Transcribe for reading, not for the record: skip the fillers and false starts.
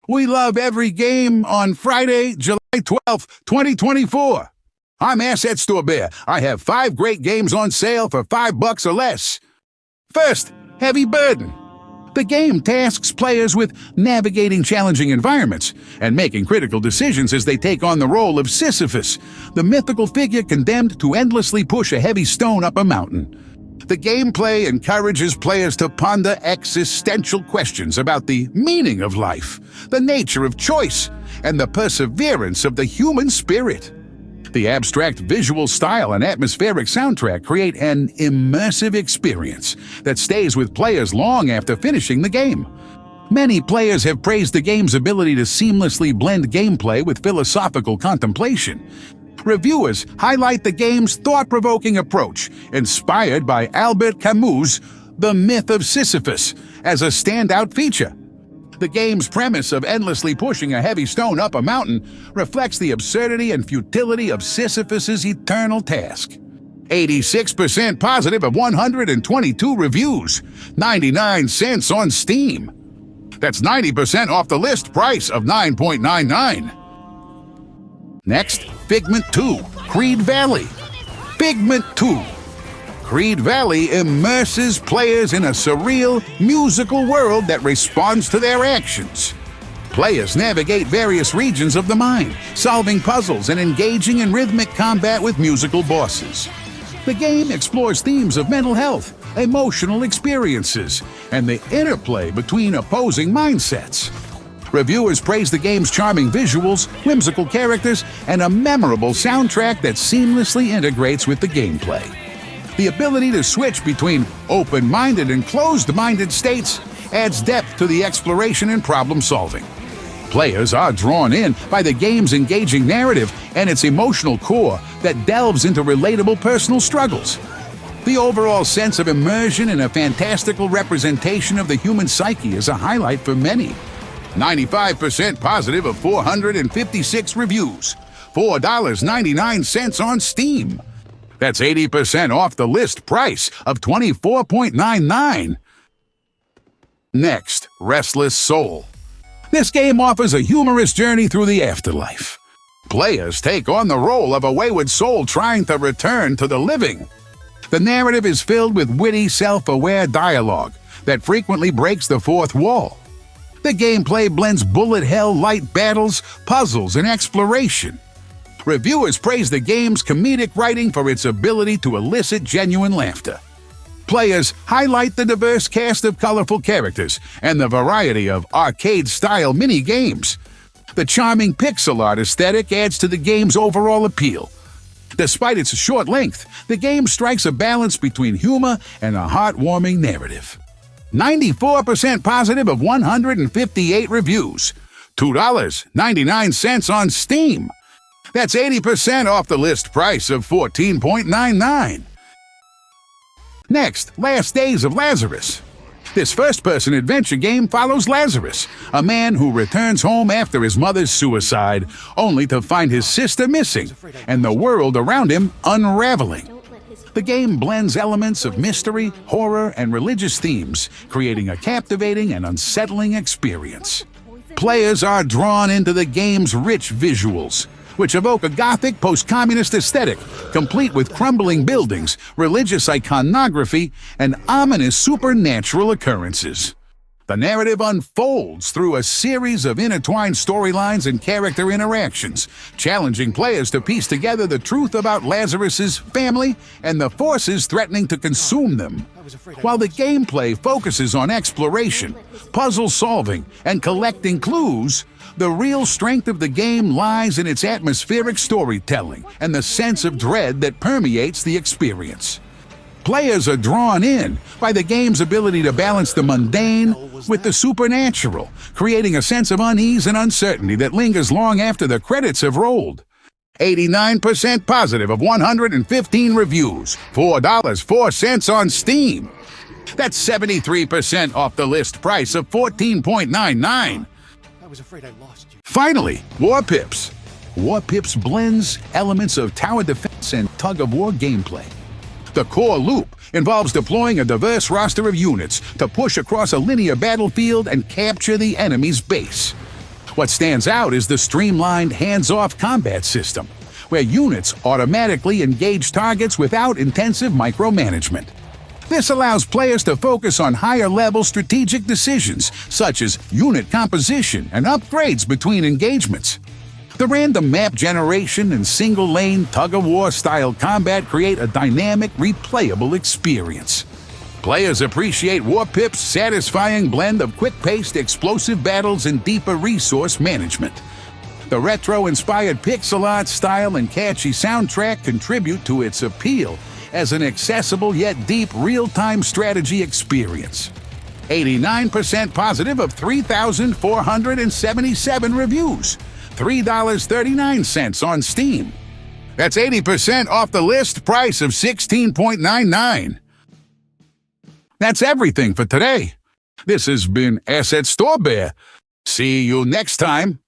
We love every game on Friday, July 12th, 2024. I'm Asset Store Bear. I have 5 great games on sale for $5 or less. First, Heavy Burden. The game tasks players with navigating challenging environments and making critical decisions as they take on the role of Sisyphus, the mythical figure condemned to endlessly push a heavy stone up a mountain. The gameplay encourages players to ponder existential questions about the meaning of life, the nature of choice, and the perseverance of the human spirit. The abstract visual style and atmospheric soundtrack create an immersive experience that stays with players long after finishing the game. Many players have praised the game's ability to seamlessly blend gameplay with philosophical contemplation. Reviewers highlight the game's thought-provoking approach, inspired by Albert Camus' The Myth of Sisyphus, as a standout feature. The game's premise of endlessly pushing a heavy stone up a mountain reflects the absurdity and futility of Sisyphus's eternal task. 86% positive of 122 reviews, 99 cents on Steam. That's 90% off the list price of $9.99. Next, Figment 2, Creed Valley. Figment 2. Creed Valley immerses players in a surreal, musical world that responds to their actions. Players navigate various regions of the mind, solving puzzles and engaging in rhythmic combat with musical bosses. The game explores themes of mental health, emotional experiences, and the interplay between opposing mindsets. Reviewers praise the game's charming visuals, whimsical characters, and a memorable soundtrack that seamlessly integrates with the gameplay. The ability to switch between open-minded and closed-minded states adds depth to the exploration and problem-solving. Players are drawn in by the game's engaging narrative and its emotional core that delves into relatable personal struggles. The overall sense of immersion in a fantastical representation of the human psyche is a highlight for many. 95% positive of 456 reviews, $4.99 on Steam. That's 80% off the list price of $24.99. Next, Restless Soul. This game offers a humorous journey through the afterlife. Players take on the role of a wayward soul trying to return to the living. The narrative is filled with witty, self-aware dialogue that frequently breaks the fourth wall. The gameplay blends bullet hell light battles, puzzles, and exploration. Reviewers praise the game's comedic writing for its ability to elicit genuine laughter. Players highlight the diverse cast of colorful characters and the variety of arcade-style mini-games. The charming pixel art aesthetic adds to the game's overall appeal. Despite its short length, the game strikes a balance between humor and a heartwarming narrative. 94% positive of 158 reviews, $2.99 on Steam. That's 80% off the list price of $14.99. Next, Last Days of Lazarus. This first-person adventure game follows Lazarus, a man who returns home after his mother's suicide, only to find his sister missing and the world around him unraveling. The game blends elements of mystery, horror, and religious themes, creating a captivating and unsettling experience. Players are drawn into the game's rich visuals, which evoke a gothic post-communist aesthetic, complete with crumbling buildings, religious iconography, and ominous supernatural occurrences. The narrative unfolds through a series of intertwined storylines and character interactions, challenging players to piece together the truth about Lazarus's family and the forces threatening to consume them. While the gameplay focuses on exploration, puzzle solving, and collecting clues, the real strength of the game lies in its atmospheric storytelling and the sense of dread that permeates the experience. Players are drawn in by the game's ability to balance the mundane with the supernatural, creating a sense of unease and uncertainty that lingers long after the credits have rolled. 89% positive of 115 reviews, $4.04 on Steam. That's 73% off the list price of $14.99. I was afraid I lost you. Finally, Warpips. Warpips blends elements of tower defense and tug-of-war gameplay. The core loop involves deploying a diverse roster of units to push across a linear battlefield and capture the enemy's base. What stands out is the streamlined hands-off combat system, where units automatically engage targets without intensive micromanagement. This allows players to focus on higher-level strategic decisions, such as unit composition and upgrades between engagements. The random map generation and single-lane tug-of-war style combat create a dynamic, replayable experience. Players appreciate Warpips' satisfying blend of quick-paced, explosive battles and deeper resource management. The retro-inspired pixel art style and catchy soundtrack contribute to its appeal as an accessible yet deep real-time strategy experience. 89% positive of 3,477 reviews. $3.39 on Steam. That's 80% off the list price of $16.99. That's everything for today. This has been Asset Store Bear. See you next time.